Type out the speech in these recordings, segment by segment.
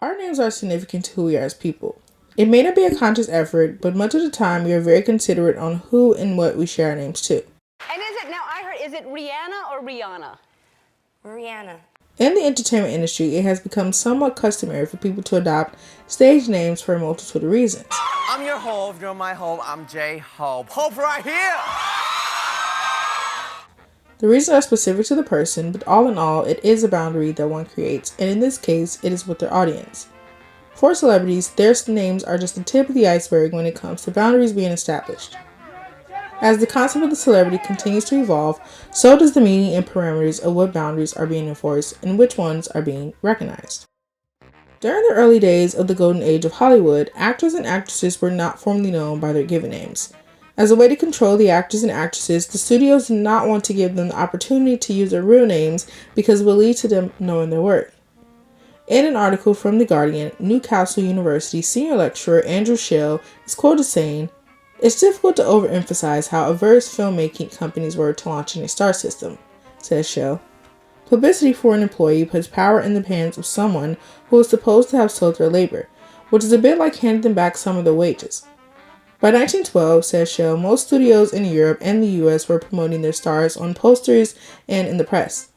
Our names are significant to who we are as people. It may not be a conscious effort, but much of the time we are very considerate on who and what we share our names to. And is it Rihanna or Rihanna? Rihanna. In the entertainment industry, it has become somewhat customary for people to adopt stage names for a multitude of reasons. I'm your Hove, you're my Hove, I'm J Hope. Hope right here! The reasons are specific to the person, but all in all, it is a boundary that one creates, and in this case, it is with their audience. For celebrities, their names are just the tip of the iceberg when it comes to boundaries being established. As the concept of the celebrity continues to evolve, so does the meaning and parameters of what boundaries are being enforced and which ones are being recognized. During the early days of the golden age of Hollywood, actors and actresses were not formally known by their given names. As a way to control the actors and actresses, the studios did not want to give them the opportunity to use their real names because it would lead to them knowing their worth. In an article from The Guardian, Newcastle University senior lecturer Andrew Schell is quoted saying, "It's difficult to overemphasize how averse filmmaking companies were to launching a star system," says Schell. Publicity for an employee puts power in the hands of someone who is supposed to have sold their labor, which is a bit like handing them back some of their wages. By 1912, says Schell, most studios in Europe and the US were promoting their stars on posters and in the press.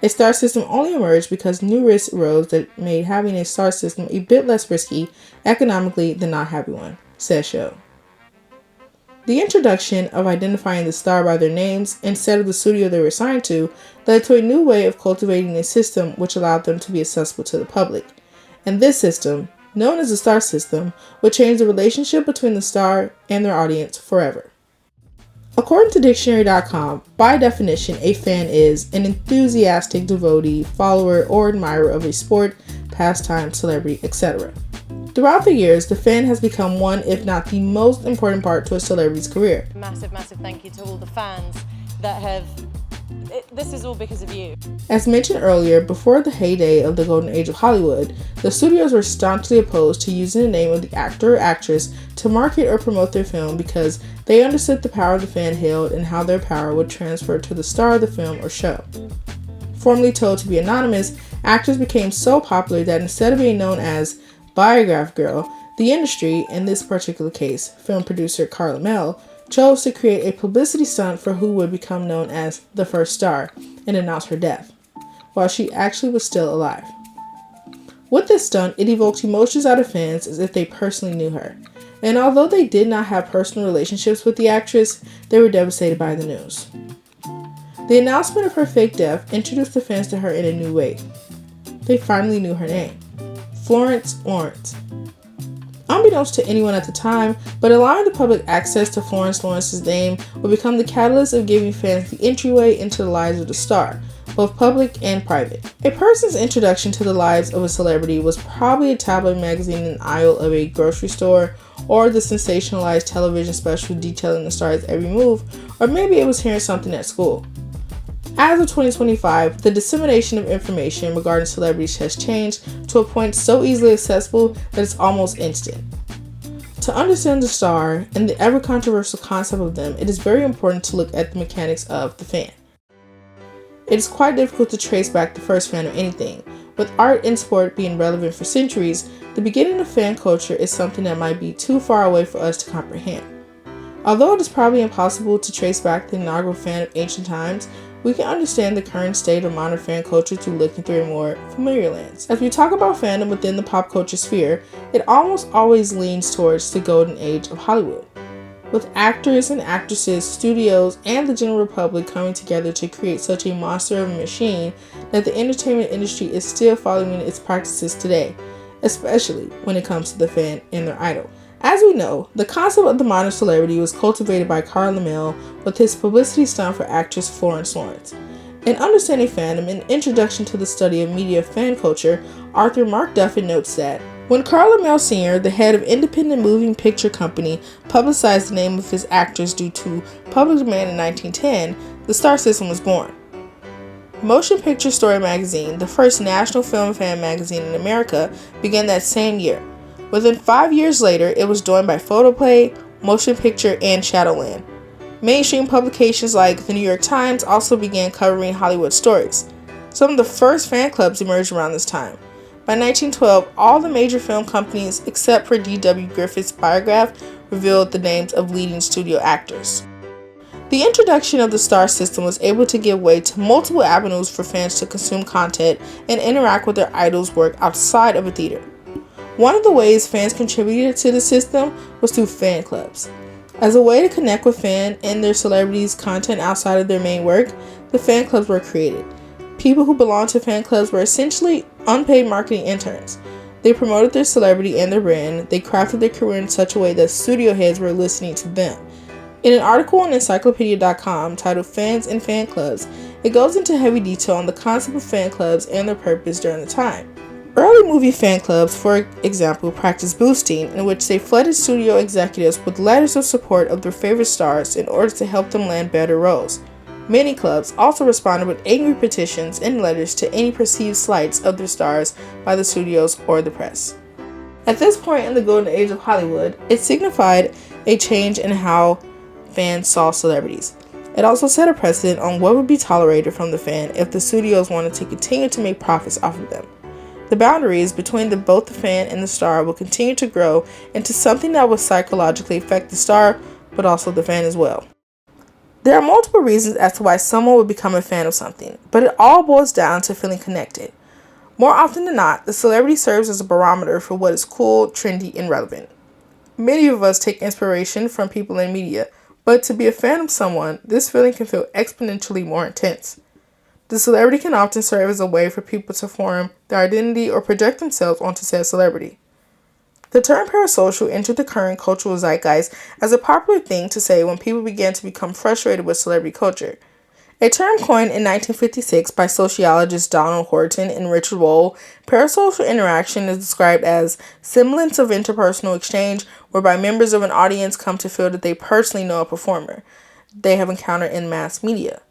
A star system only emerged because new risks arose that made having a star system a bit less risky economically than not having one, says Schell. The introduction of identifying the star by their names instead of the studio they were assigned to led to a new way of cultivating a system which allowed them to be accessible to the public. And this system, known as the star system, would change the relationship between the star and their audience forever. According to dictionary.com, by definition, a fan is an enthusiastic devotee, follower, or admirer of a sport, pastime, celebrity, etc. Throughout the years, the fan has become one, if not the most important part to a celebrity's career. Massive thank you to all the fans that have... This is all because of you. As mentioned earlier, before the heyday of the golden age of Hollywood, the studios were staunchly opposed to using the name of the actor or actress to market or promote their film because they understood the power the fan held and how their power would transfer to the star of the film or show. Formerly told to be anonymous, actors became so popular that instead of being known as Biograph Girl, the industry, in this particular case, film producer Carla Mel, chose to create a publicity stunt for who would become known as the first star and announce her death, while she actually was still alive. With this stunt, it evoked emotions out of fans as if they personally knew her, and although they did not have personal relationships with the actress, they were devastated by the news. The announcement of her fake death introduced the fans to her in a new way. They finally knew her name, Florence Lawrence. Unbeknownst to anyone at the time, but allowing the public access to Florence Lawrence's name would become the catalyst of giving fans the entryway into the lives of the star, both public and private. A person's introduction to the lives of a celebrity was probably a tabloid magazine in the aisle of a grocery store, or the sensationalized television special detailing the star's every move, or maybe it was hearing something at school. As of 2025, the dissemination of information regarding celebrities has changed to a point so easily accessible that it's almost instant. To understand the star and the ever-controversial concept of them, it is very important to look at the mechanics of the fan. It is quite difficult to trace back the first fan of anything. With art and sport being relevant for centuries, the beginning of fan culture is something that might be too far away for us to comprehend. Although it is probably impossible to trace back the inaugural fan of ancient times, we can understand the current state of modern fan culture through looking through a more familiar lens. As we talk about fandom within the pop culture sphere, it almost always leans towards the golden age of Hollywood, with actors and actresses, studios, and the general public coming together to create such a monster of a machine that the entertainment industry is still following its practices today, especially when it comes to the fan and their idol. As we know, the concept of the modern celebrity was cultivated by Carl Laemmle with his publicity stunt for actress Florence Lawrence. In Understanding Fandom, an introduction to the study of media fan culture, Arthur Mark Duffin notes that when Carl Laemmle Sr., the head of independent moving picture company, publicized the name of his actress due to public demand in 1910, the star system was born. Motion Picture Story magazine, the first national film fan magazine in America, began that same year. Within 5 years later, it was joined by Photoplay, Motion Picture, and Shadowland. Mainstream publications like the New York Times also began covering Hollywood stories. Some of the first fan clubs emerged around this time. By By 1912, all the major film companies, except for D.W. Griffith's Biograph, revealed the names of leading studio actors. The introduction of the star system was able to give way to multiple avenues for fans to consume content and interact with their idols' work outside of a theater. One of the ways fans contributed to the system was through fan clubs. As a way to connect with fans and their celebrities' content outside of their main work, the fan clubs were created. People who belonged to fan clubs were essentially unpaid marketing interns. They promoted their celebrity and their brand. They crafted their career in such a way that studio heads were listening to them. In an article on encyclopedia.com titled Fans and Fan Clubs, it goes into heavy detail on the concept of fan clubs and their purpose during the time. Early movie fan clubs, for example, practiced boosting, in which they flooded studio executives with letters of support of their favorite stars in order to help them land better roles. Many clubs also responded with angry petitions and letters to any perceived slights of their stars by the studios or the press. At this point in the golden age of Hollywood, it signified a change in how fans saw celebrities. It also set a precedent on what would be tolerated from the fan if the studios wanted to continue to make profits off of them. The boundaries between both the fan and the star will continue to grow into something that will psychologically affect the star, but also the fan as well. There are multiple reasons as to why someone would become a fan of something, but it all boils down to feeling connected. More often than not, the celebrity serves as a barometer for what is cool, trendy, and relevant. Many of us take inspiration from people in media, but to be a fan of someone, this feeling can feel exponentially more intense. The celebrity can often serve as a way for people to form their identity or project themselves onto said celebrity. The term parasocial entered the current cultural zeitgeist as a popular thing to say when people began to become frustrated with celebrity culture. A term coined in 1956 by sociologists Donald Horton and Richard Wohl, parasocial interaction is described as semblance of interpersonal exchange whereby members of an audience come to feel that they personally know a performer they have encountered in mass media.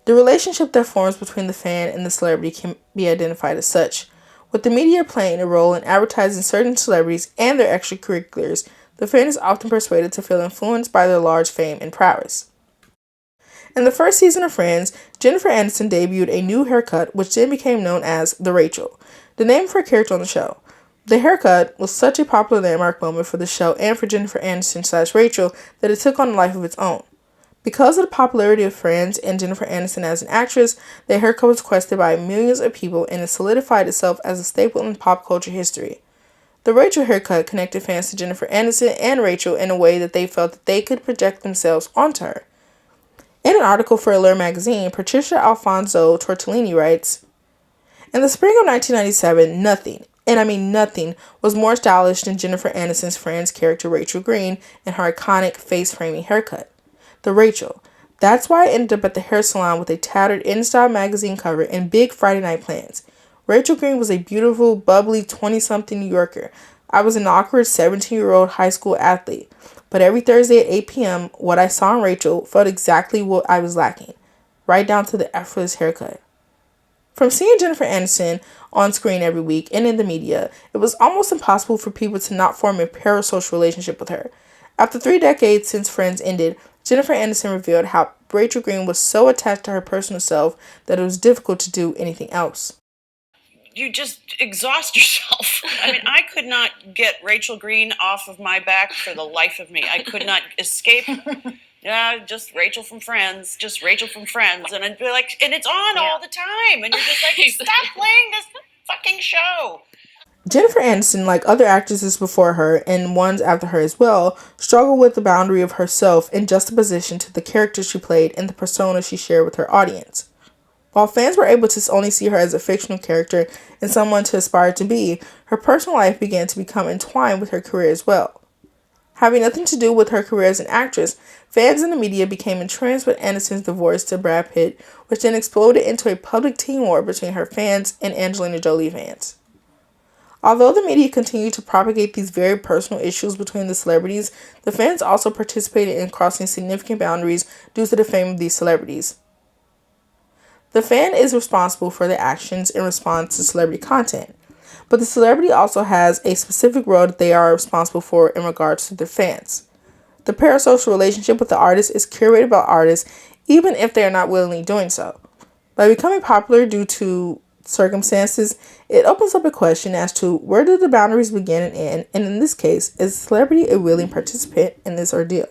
The relationship that forms between the fan and the celebrity can be identified as such. With the media playing a role in advertising certain celebrities and their extracurriculars, the fan is often persuaded to feel influenced by their large fame and prowess. In the first season of Friends, Jennifer Aniston debuted a new haircut which then became known as the Rachel, the name of her character on the show. The haircut was such a popular landmark moment for the show and for Jennifer Aniston/Rachel that it took on a life of its own. Because of the popularity of Friends and Jennifer Aniston as an actress, the haircut was requested by millions of people and it solidified itself as a staple in pop culture history. The Rachel haircut connected fans to Jennifer Aniston and Rachel in a way that they felt that they could project themselves onto her. In an article for Allure magazine, Patricia Alfonso Tortellini writes, "In the spring of 1997, nothing, and I mean nothing, was more stylish than Jennifer Aniston's Friends character Rachel Green and her iconic face-framing haircut. The Rachel. That's why I ended up at the hair salon with a tattered InStyle magazine cover and big Friday night plans. Rachel Green was a beautiful, bubbly 20-something New Yorker. I was an awkward 17-year-old high school athlete. But every Thursday at 8 p.m., what I saw in Rachel felt exactly what I was lacking, right down to the effortless haircut." From seeing Jennifer Aniston on screen every week and in the media, it was almost impossible for people to not form a parasocial relationship with her. After 3 decades since Friends ended, Jennifer Aniston revealed how Rachel Green was so attached to her personal self that it was difficult to do anything else. You just exhaust yourself. I mean, I could not get Rachel Green off of my back for the life of me. I could not escape. Yeah, just Rachel from Friends, just Rachel from Friends. And I'd be like, and it's on all the time. And you're just like, stop playing this fucking show. Jennifer Aniston, like other actresses before her and ones after her as well, struggled with the boundary of herself in juxtaposition to the character she played and the persona she shared with her audience. While fans were able to only see her as a fictional character and someone to aspire to be, her personal life began to become entwined with her career as well. Having nothing to do with her career as an actress, fans in the media became entranced with Aniston's divorce to Brad Pitt, which then exploded into a public teen war between her fans and Angelina Jolie fans. Although the media continued to propagate these very personal issues between the celebrities, the fans also participated in crossing significant boundaries due to the fame of these celebrities. The fan is responsible for their actions in response to celebrity content, but the celebrity also has a specific role that they are responsible for in regards to their fans. The parasocial relationship with the artist is curated by artists even if they are not willingly doing so. By becoming popular due to circumstances, it opens up a question as to where do the boundaries begin and end, and in this case, is celebrity a willing participant in this ordeal?